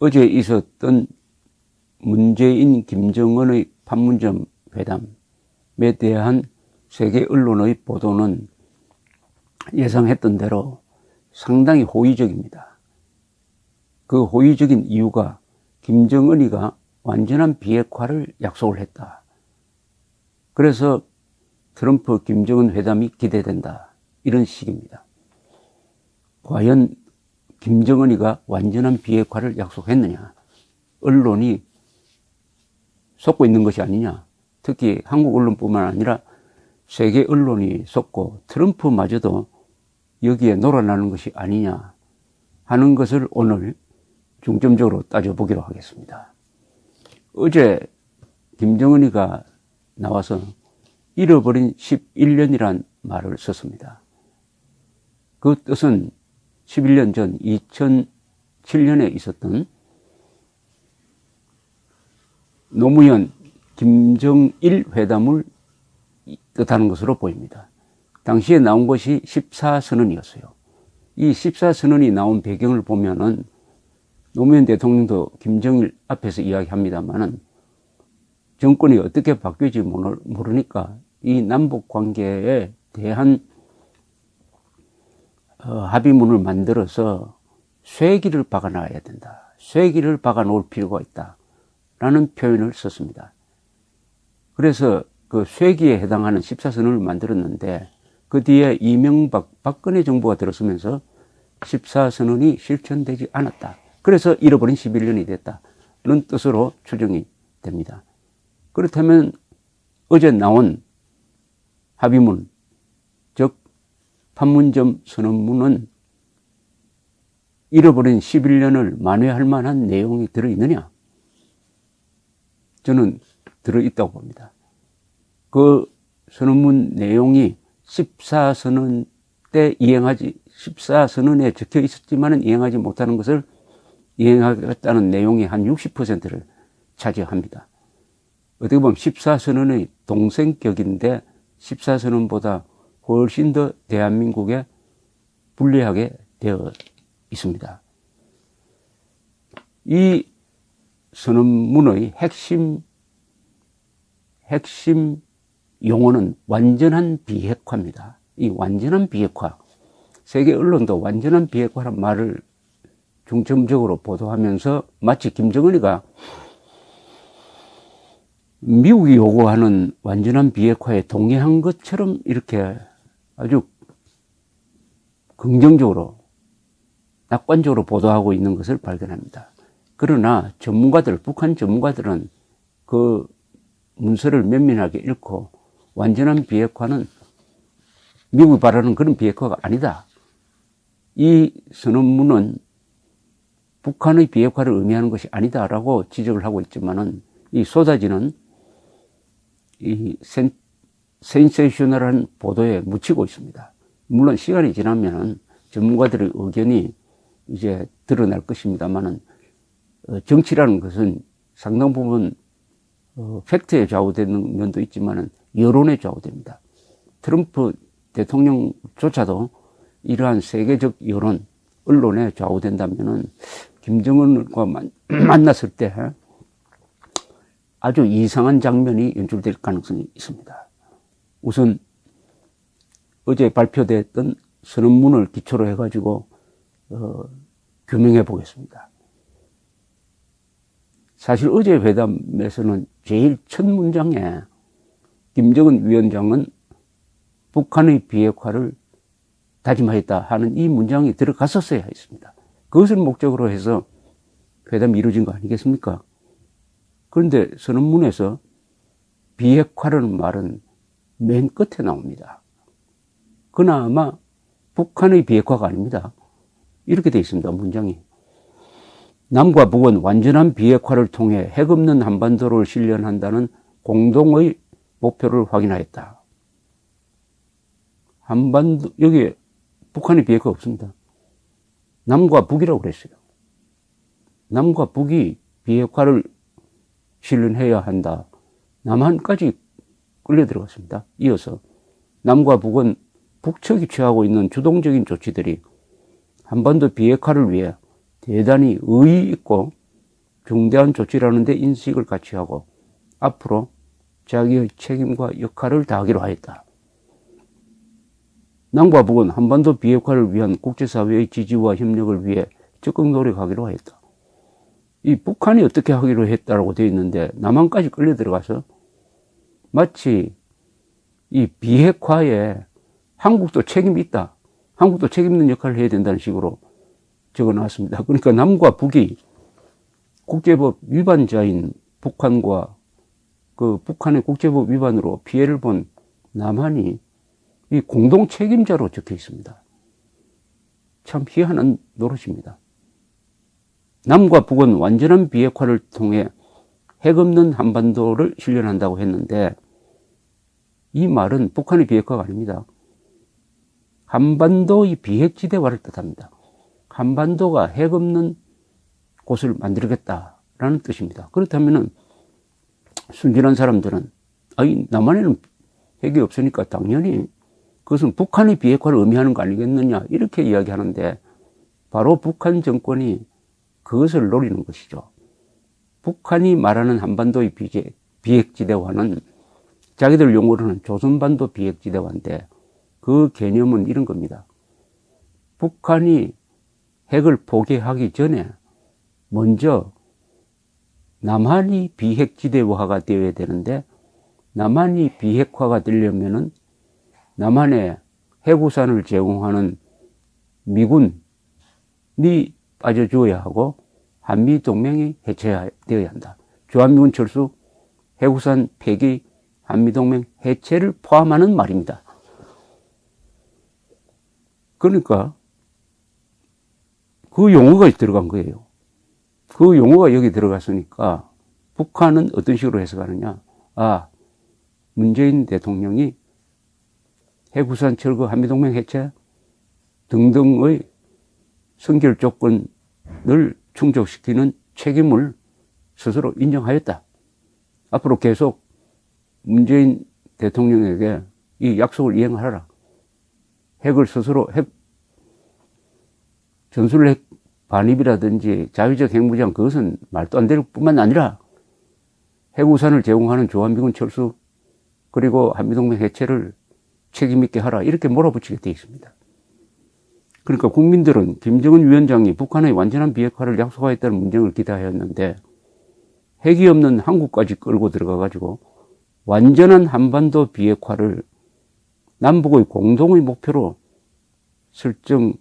어제 있었던 문재인 김정은의 판문점 회담에 대한 세계 언론의 보도는 예상했던 대로 상당히 호의적입니다. 그 호의적인 이유가 김정은이가 완전한 비핵화를 약속을 했다. 그래서 트럼프 김정은 회담이 기대된다. 이런 식입니다. 과연 김정은이가 완전한 비핵화를 약속했느냐? 언론이 속고 있는 것이 아니냐? 특히 한국 언론뿐만 아니라 세계 언론이 속고 트럼프마저도 여기에 놀아나는 것이 아니냐 하는 것을 오늘 중점적으로 따져보기로 하겠습니다. 어제 김정은이가 나와서 잃어버린 11년이란 말을 썼습니다. 그 뜻은 11년 전 2007년에 있었던 노무현 김정일 회담을 뜻하는 것으로 보입니다. 당시에 나온 것이 14선언이었어요. 이 14선언이 나온 배경을 보면은 노무현 대통령도 김정일 앞에서 이야기합니다만은 정권이 어떻게 바뀔지 모르니까 이 남북 관계에 대한 합의문을 만들어서 쇠기를 박아놔야 된다. 쇠기를 박아놓을 필요가 있다. 라는 표현을 썼습니다. 그래서 그 쇠기에 해당하는 14선언을 만들었는데 그 뒤에 이명박, 박근혜 정부가 들어서면서 14선언이 실천되지 않았다. 그래서 잃어버린 11년이 됐다는 뜻으로 추정이 됩니다. 그렇다면 어제 나온 합의문, 즉 판문점 선언문은 잃어버린 11년을 만회할 만한 내용이 들어있느냐? 저는 들어있다고 봅니다. 그 선언문 내용이 14선언 때 14선언에 적혀 있었지만은 이행하지 못하는 것을 이행하겠다는 내용이 한 60%를 차지합니다. 어떻게 보면 14선언의 동생격인데 14선언보다 훨씬 더 대한민국에 불리하게 되어 있습니다. 이 선언문의 핵심 용어는 완전한 비핵화입니다. 이 완전한 비핵화, 세계 언론도 완전한 비핵화란 말을 중점적으로 보도하면서 마치 김정은이가 미국이 요구하는 완전한 비핵화에 동의한 것처럼 이렇게 아주 긍정적으로, 낙관적으로 보도하고 있는 것을 발견합니다. 그러나 북한 전문가들은 그 문서를 면밀하게 읽고 완전한 비핵화는 미국이 바라는 그런 비핵화가 아니다. 이 선언문은 북한의 비핵화를 의미하는 것이 아니다라고 지적을 하고 있지만은 이 쏟아지는 이 센세이셔널한 보도에 묻히고 있습니다. 물론 시간이 지나면은 전문가들의 의견이 이제 드러날 것입니다만은 정치라는 것은 상당 부분 팩트에 좌우되는 면도 있지만은 여론에 좌우됩니다. 트럼프 대통령조차도 이러한 세계적 여론, 언론에 좌우된다면은 김정은과 만났을 때 아주 이상한 장면이 연출될 가능성이 있습니다. 우선 어제 발표됐던 선언문을 기초로 해가지고 규명해 보겠습니다. 사실 어제 회담에서는 제일 첫 문장에 김정은 위원장은 북한의 비핵화를 다짐하였다 하는 이 문장이 들어갔었어야 했습니다. 그것을 목적으로 해서 회담이 이루어진 거 아니겠습니까? 그런데 선언문에서 비핵화라는 말은 맨 끝에 나옵니다. 그나마 북한의 비핵화가 아닙니다. 이렇게 되어 있습니다. 문장이. 남과 북은 완전한 비핵화를 통해 핵 없는 한반도를 실현한다는 공동의 목표를 확인하였다. 한반도, 여기에 북한의 비핵화 없습니다. 남과 북이라고 그랬어요. 남과 북이 비핵화를 실현해야 한다. 남한까지 끌려 들어갔습니다. 이어서 남과 북은 북측이 취하고 있는 주동적인 조치들이 한반도 비핵화를 위해 대단히 의의 있고 중대한 조치라는 데 인식을 같이 하고 앞으로 자기의 책임과 역할을 다하기로 하였다. 남과 북은 한반도 비핵화를 위한 국제사회의 지지와 협력을 위해 적극 노력하기로 하였다. 이 북한이 어떻게 하기로 했다라고 되어 있는데 남한까지 끌려 들어가서 마치 이 비핵화에 한국도 책임이 있다. 한국도 책임 있는 역할을 해야 된다는 식으로 적어놨습니다. 그러니까 남과 북이 국제법 위반자인 북한과 그 북한의 국제법 위반으로 피해를 본 남한이 이 공동 책임자로 적혀 있습니다. 참 희한한 노릇입니다. 남과 북은 완전한 비핵화를 통해 핵 없는 한반도를 실현한다고 했는데 이 말은 북한의 비핵화가 아닙니다. 한반도의 비핵지대화를 뜻합니다. 한반도가 핵 없는 곳을 만들겠다라는 뜻입니다. 그렇다면 순진한 사람들은 남한에는 핵이 없으니까 당연히 그것은 북한의 비핵화를 의미하는 거 아니겠느냐 이렇게 이야기하는데 바로 북한 정권이 그것을 노리는 것이죠. 북한이 말하는 한반도의 비핵지대화는 자기들 용어로는 조선반도 비핵지대화인데 그 개념은 이런 겁니다. 북한이 핵을 포기하기 전에 먼저 남한이 비핵지대화가 되어야 되는데 남한이 비핵화가 되려면은 남한에 핵우산을 제공하는 미군이 빠져줘야 하고 한미동맹이 해체되어야 한다. 주한미군 철수, 핵우산 폐기, 한미동맹 해체를 포함하는 말입니다. 그러니까 그 용어가 들어간 거예요. 그 용어가 여기 들어갔으니까 북한은 어떤 식으로 해석하느냐. 문재인 대통령이 핵우산 철거, 한미동맹 해체 등등의 선결 조건을 충족시키는 책임을 스스로 인정하였다. 앞으로 계속 문재인 대통령에게 이 약속을 이행하라. 핵을 스스로 전술핵 반입이라든지 자위적 핵무장 그것은 말도 안 될 뿐만 아니라 핵우산을 제공하는 주한미군 철수 그리고 한미동맹 해체를 책임있게 하라 이렇게 몰아붙이게 되어 있습니다. 그러니까 국민들은 김정은 위원장이 북한의 완전한 비핵화를 약속하였다는 문장을 기대하였는데 핵이 없는 한국까지 끌고 들어가가지고 완전한 한반도 비핵화를 남북의 공동의 목표로 설정하고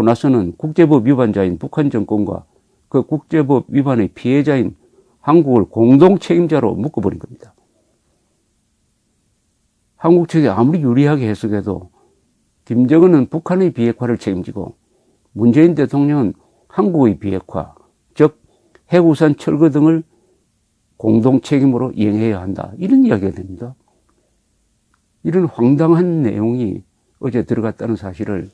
나서는 국제법 위반자인 북한 정권과 그 국제법 위반의 피해자인 한국을 공동 책임자로 묶어버린 겁니다. 한국 측이 아무리 유리하게 해석해도 김정은은 북한의 비핵화를 책임지고 문재인 대통령은 한국의 비핵화, 즉 핵우산 철거 등을 공동 책임으로 이행해야 한다. 이런 이야기가 됩니다. 이런 황당한 내용이 어제 들어갔다는 사실을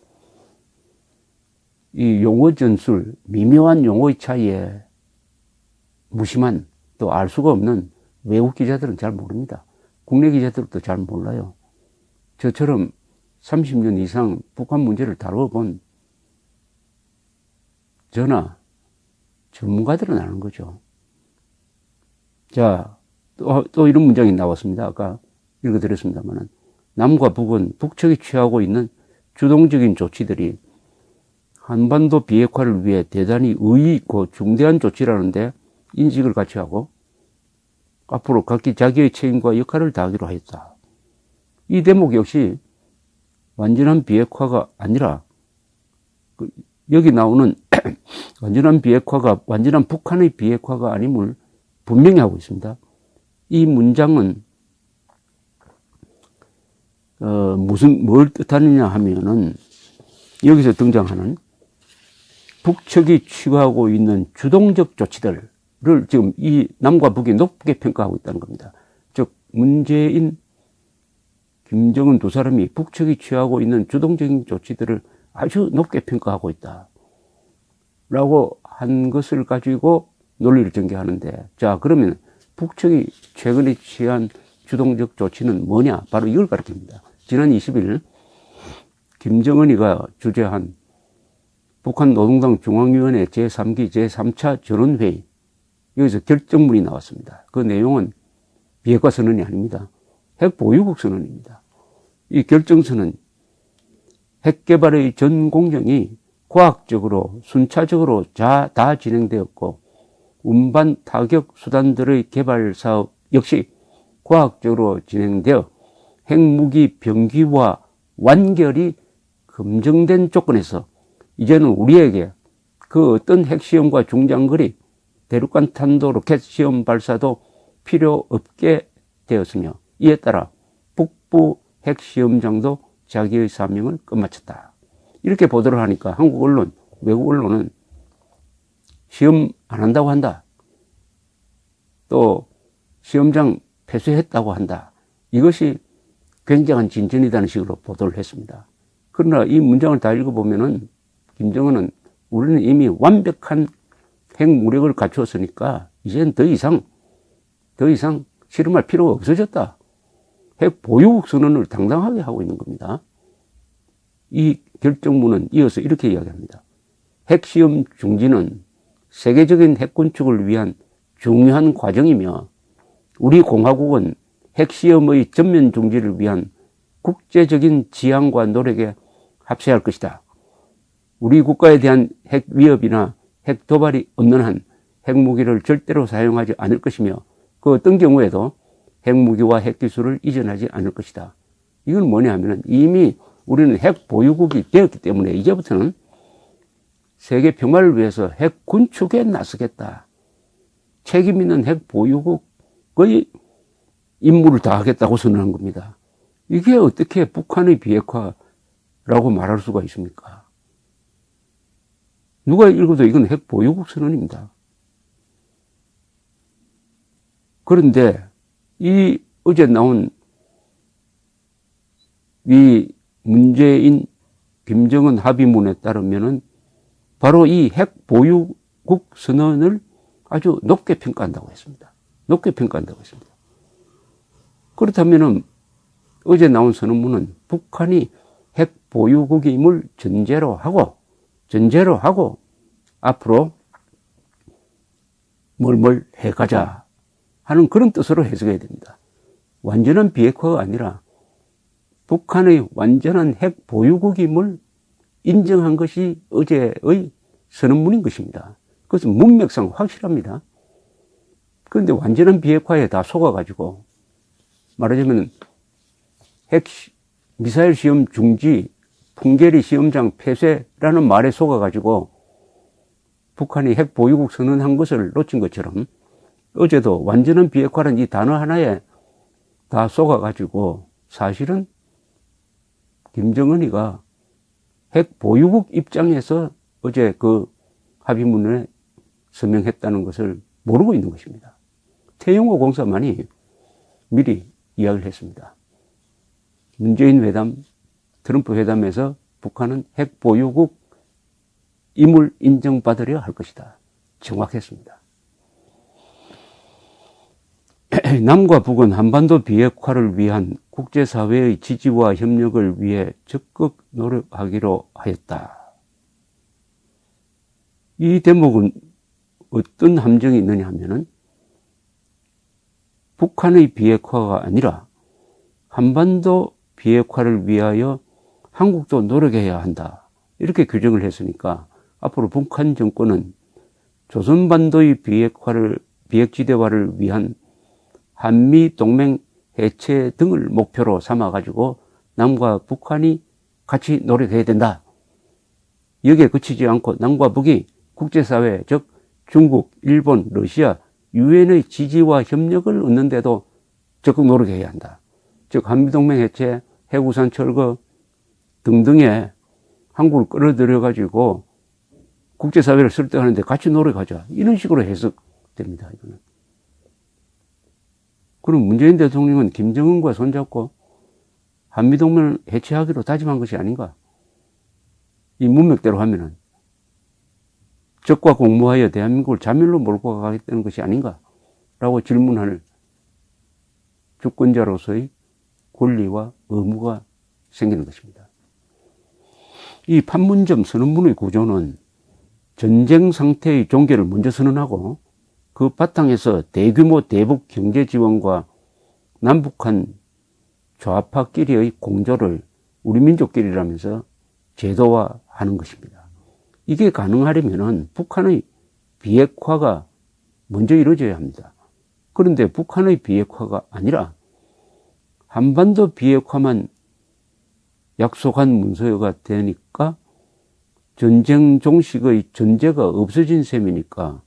이 용어 전술, 미묘한 용어의 차이에 무심한 또 알 수가 없는 외국 기자들은 잘 모릅니다. 국내 기자들도 잘 몰라요. 저처럼 30년 이상 북한 문제를 다뤄본 저나 전문가들은 아는 거죠. 자, 또 이런 문장이 나왔습니다. 아까 읽어드렸습니다만 남과 북은 북측이 취하고 있는 주동적인 조치들이 한반도 비핵화를 위해 대단히 의의 있고 중대한 조치라는데 인식을 같이 하고 앞으로 각기 자기의 책임과 역할을 다하기로 하였다. 이 대목 역시 완전한 비핵화가 아니라 여기 나오는 완전한 북한의 비핵화가 아님을 분명히 하고 있습니다. 이 문장은 뭘 뜻하느냐 하면은 여기서 등장하는 북측이 취하고 있는 주동적 조치들을 지금 이 남과 북이 높게 평가하고 있다는 겁니다. 즉 문재인, 김정은 두 사람이 북측이 취하고 있는 주동적인 조치들을 아주 높게 평가하고 있다. 라고 한 것을 가지고 논리를 전개하는데, 자, 그러면 북측이 최근에 취한 주동적 조치는 뭐냐? 바로 이걸 가리킵니다. 지난 20일 김정은이가 주재한 북한 노동당 중앙위원회 제3기 제3차 전원회의, 여기서 결정문이 나왔습니다. 그 내용은 비핵화 선언이 아닙니다. 핵 보유국 선언입니다. 이 결정서는 핵 개발의 전 공정이 과학적으로 순차적으로 다 진행되었고 운반 타격 수단들의 개발 사업 역시 과학적으로 진행되어 핵무기 병기와 완결이 검증된 조건에서 이제는 우리에게 그 어떤 핵시험과 중장거리 대륙간 탄도 로켓 시험 발사도 필요 없게 되었으며 이에 따라 북부 핵시험장도 자기의 사명을 끝마쳤다. 이렇게 보도를 하니까 한국 언론, 외국 언론은 시험 안 한다고 한다. 또 시험장 폐쇄했다고 한다. 이것이 굉장한 진전이라는 식으로 보도를 했습니다. 그러나 이 문장을 다 읽어보면은 김정은은 우리는 이미 완벽한 핵무력을 갖추었으니까 이제는 더 이상 실험할 필요가 없어졌다. 핵 보유국 선언을 당당하게 하고 있는 겁니다. 이 결정문은 이어서 이렇게 이야기합니다. 핵시험 중지는 세계적인 핵 건축을 위한 중요한 과정이며 우리 공화국은 핵시험의 전면 중지를 위한 국제적인 지향과 노력에 합세할 것이다. 우리 국가에 대한 핵 위협이나 핵 도발이 없는 한 핵무기를 절대로 사용하지 않을 것이며 그 어떤 경우에도 핵무기와 핵기술을 이전하지 않을 것이다. 이건 뭐냐 하면 이미 우리는 핵 보유국이 되었기 때문에 이제부터는 세계 평화를 위해서 핵 군축에 나서겠다. 책임 있는 핵 보유국의 임무를 다하겠다고 선언한 겁니다. 이게 어떻게 북한의 비핵화라고 말할 수가 있습니까? 누가 읽어도 이건 핵 보유국 선언입니다. 그런데 이 어제 나온 이 문재인 김정은 합의문에 따르면은 바로 이 핵 보유국 선언을 아주 높게 평가한다고 했습니다. 높게 평가한다고 했습니다. 그렇다면은 어제 나온 선언문은 북한이 핵 보유국임을 전제로 하고 앞으로 뭘 해가자 하는 그런 뜻으로 해석해야 됩니다. 완전한 비핵화가 아니라 북한의 완전한 핵 보유국임을 인정한 것이 어제의 선언문인 것입니다. 그것은 문맥상 확실합니다. 그런데 완전한 비핵화에 다 속아가지고 말하자면 핵 미사일 시험 중지, 풍계리 시험장 폐쇄라는 말에 속아가지고 북한이 핵 보유국 선언한 것을 놓친 것처럼 어제도 완전한 비핵화라는 이 단어 하나에 다 속아가지고 사실은 김정은이가 핵 보유국 입장에서 어제 그 합의문에 서명했다는 것을 모르고 있는 것입니다. 태영호 공사만이 미리 이야기를 했습니다. 문재인 회담, 트럼프 회담에서 북한은 핵 보유국 임을 인정받으려 할 것이다. 정확했습니다. 남과 북은 한반도 비핵화를 위한 국제사회의 지지와 협력을 위해 적극 노력하기로 하였다. 이 대목은 어떤 함정이 있느냐 하면은 북한의 비핵화가 아니라 한반도 비핵화를 위하여 한국도 노력해야 한다. 이렇게 규정을 했으니까 앞으로 북한 정권은 조선반도의 비핵지대화를 위한 한미 동맹 해체 등을 목표로 삼아가지고 남과 북한이 같이 노력해야 된다. 여기에 그치지 않고 남과 북이 국제사회, 즉 중국, 일본, 러시아, 유엔의 지지와 협력을 얻는데도 적극 노력해야 한다. 즉 한미동맹 해체, 해구산 철거 등등에 한국을 끌어들여가지고 국제사회를 설득하는데 같이 노력하자. 이런 식으로 해석됩니다. 이거는. 그럼 문재인 대통령은 김정은과 손잡고 한미동맹을 해체하기로 다짐한 것이 아닌가? 이 문맥대로 하면은 적과 공모하여 대한민국을 자멸로 몰고 가겠다는 것이 아닌가? 라고 질문할 주권자로서의 권리와 의무가 생기는 것입니다. 이 판문점 선언문의 구조는 전쟁 상태의 종결을 먼저 선언하고 그 바탕에서 대규모 대북 경제 지원과 남북한 좌파끼리의 공조를 우리 민족끼리라면서 제도화하는 것입니다. 이게 가능하려면 북한의 비핵화가 먼저 이루어져야 합니다. 그런데 북한의 비핵화가 아니라 한반도 비핵화만 약속한 문서가 되니까 전쟁 종식의 전제가 없어진 셈이니까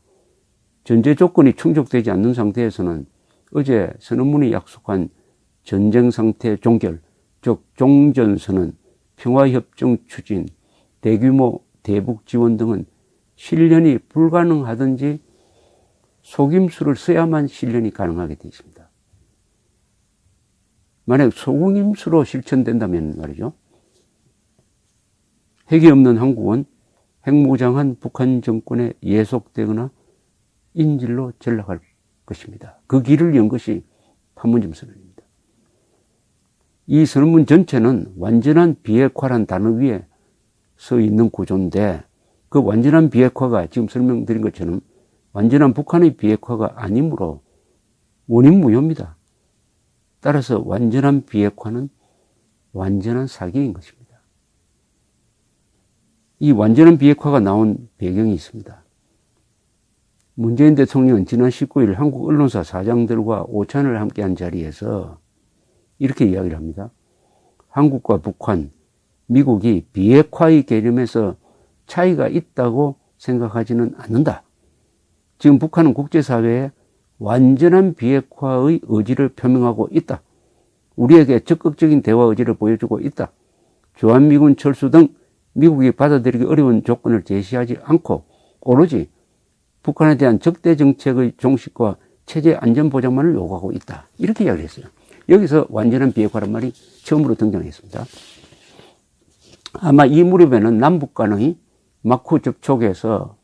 전제 조건이 충족되지 않는 상태에서는 어제 선언문이 약속한 전쟁 상태 종결, 즉 종전선언, 평화협정 추진, 대규모 대북 지원 등은 실현이 불가능하든지 속임수를 써야만 실현이 가능하게 되어 있습니다. 만약 속임수로 실천된다면 말이죠. 핵이 없는 한국은 핵무장한 북한 정권에 예속되거나 인질로 전락할 것입니다. 그 길을 연 것이 판문점 선언입니다. 이 선언문 전체는 완전한 비핵화란 단어 위에 서 있는 구조인데 그 완전한 비핵화가 지금 설명드린 것처럼 완전한 북한의 비핵화가 아니므로 원인무효입니다. 따라서 완전한 비핵화는 완전한 사기인 것입니다. 이 완전한 비핵화가 나온 배경이 있습니다. 문재인 대통령은 지난 19일 한국 언론사 사장들과 오찬을 함께한 자리에서 이렇게 이야기를 합니다. 한국과 북한, 미국이 비핵화의 개념에서 차이가 있다고 생각하지는 않는다. 지금 북한은 국제사회에 완전한 비핵화의 의지를 표명하고 있다. 우리에게 적극적인 대화 의지를 보여주고 있다. 주한미군 철수 등 미국이 받아들이기 어려운 조건을 제시하지 않고 오로지 북한에 대한 적대 정책의 종식과 체제 안전 보장만을 요구하고 있다. 이렇게 이야기를 했어요. 여기서 완전한 비핵화란 말이 처음으로 등장했습니다. 아마 이 무렵에는 남북 간의 마쿠 접촉에서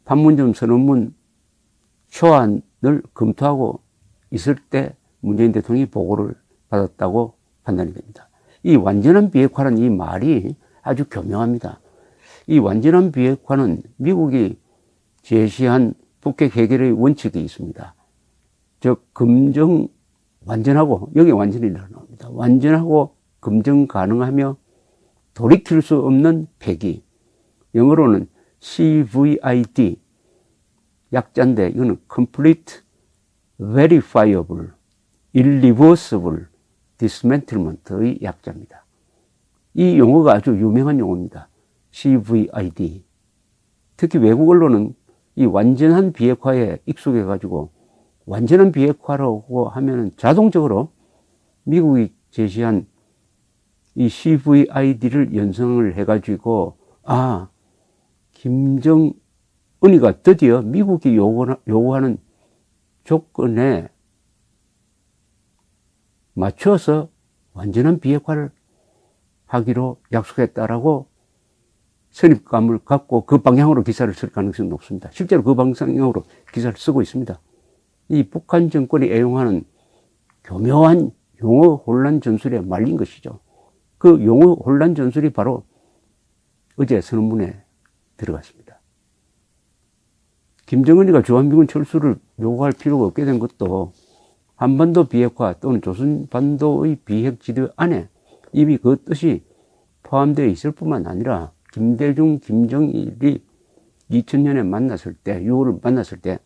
판문점 선언문 초안을 검토하고 있을 때 문재인 대통령이 보고를 받았다고 판단이 됩니다. 이 완전한 비핵화라는 이 말이 아주 교묘합니다. 이 완전한 비핵화는 미국이 제시한 북핵 해결의 원칙이 있습니다. 즉 검증 완전하고 여기 완전이라고 나옵니다. 완전하고 검증 가능하며 돌이킬 수 없는 폐기. 영어로는 CVID 약자인데 이거는 Complete Verifiable Irreversible Dismantlement의 약자입니다. 이 용어가 아주 유명한 용어입니다. CVID. 특히 외국 언론은 이 완전한 비핵화에 익숙해가지고 완전한 비핵화라고 하면은 자동적으로 미국이 제시한 이 CVID를 연상을 해가지고 김정은이가 드디어 미국이 요구하는 조건에 맞춰서 완전한 비핵화를 하기로 약속했다라고 선입감을 갖고 그 방향으로 기사를 쓸 가능성이 높습니다. 실제로 그 방향으로 기사를 쓰고 있습니다. 이 북한 정권이 애용하는 교묘한 용어 혼란 전술에 말린 것이죠. 그 용어 혼란 전술이 바로 어제 선언문에 들어갔습니다. 김정은이가 주한미군 철수를 요구할 필요가 없게 된 것도 한반도 비핵화 또는 조선반도의 비핵 지도 안에 이미 그 뜻이 포함되어 있을 뿐만 아니라 김대중, 김정일이 2000년에 만났을 때, 6월을 만났을 때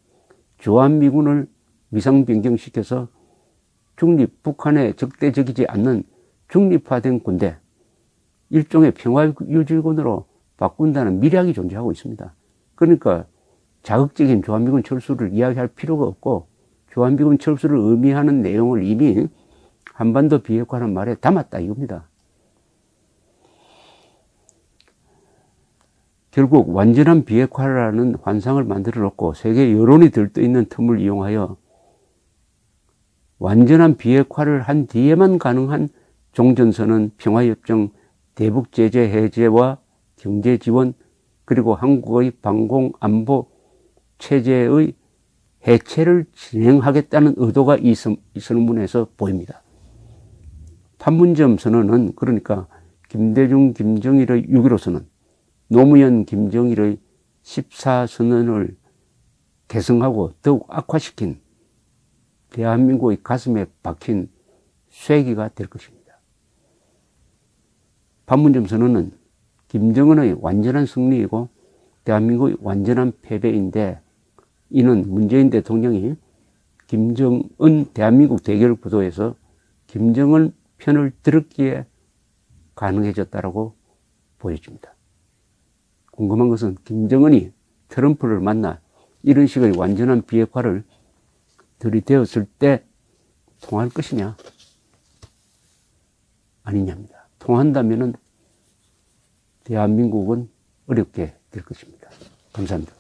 주한미군을 위상 변경시켜서 북한에 적대적이지 않는 중립화된 군대, 일종의 평화유지군으로 바꾼다는 미략이 존재하고 있습니다. 그러니까 자극적인 주한미군 철수를 이야기할 필요가 없고 주한미군 철수를 의미하는 내용을 이미 한반도 비핵화라는 말에 담았다 이겁니다. 결국 완전한 비핵화라는 환상을 만들어 놓고 세계 여론이 들떠있는 틈을 이용하여 완전한 비핵화를 한 뒤에만 가능한 종전선언, 평화협정, 대북제재 해제와 경제지원, 그리고 한국의 방공 안보 체제의 해체를 진행하겠다는 의도가 이 선언문에서 보입니다. 판문점 선언은 그러니까 김대중, 김정일의 6.15 선언, 노무현, 김정일의 14선언을 개성하고 더욱 악화시킨 대한민국의 가슴에 박힌 쐐기가 될 것입니다. 판문점 선언은 김정은의 완전한 승리이고 대한민국의 완전한 패배인데, 이는 문재인 대통령이 김정은 대한민국 대결 구도에서 김정은 편을 들었기에 가능해졌다라고 보여집니다. 궁금한 것은 김정은이 트럼프를 만나 이런 식의 완전한 비핵화를 들이대었을 때 통할 것이냐 아니냐입니다. 통한다면은 대한민국은 어렵게 될 것입니다. 감사합니다.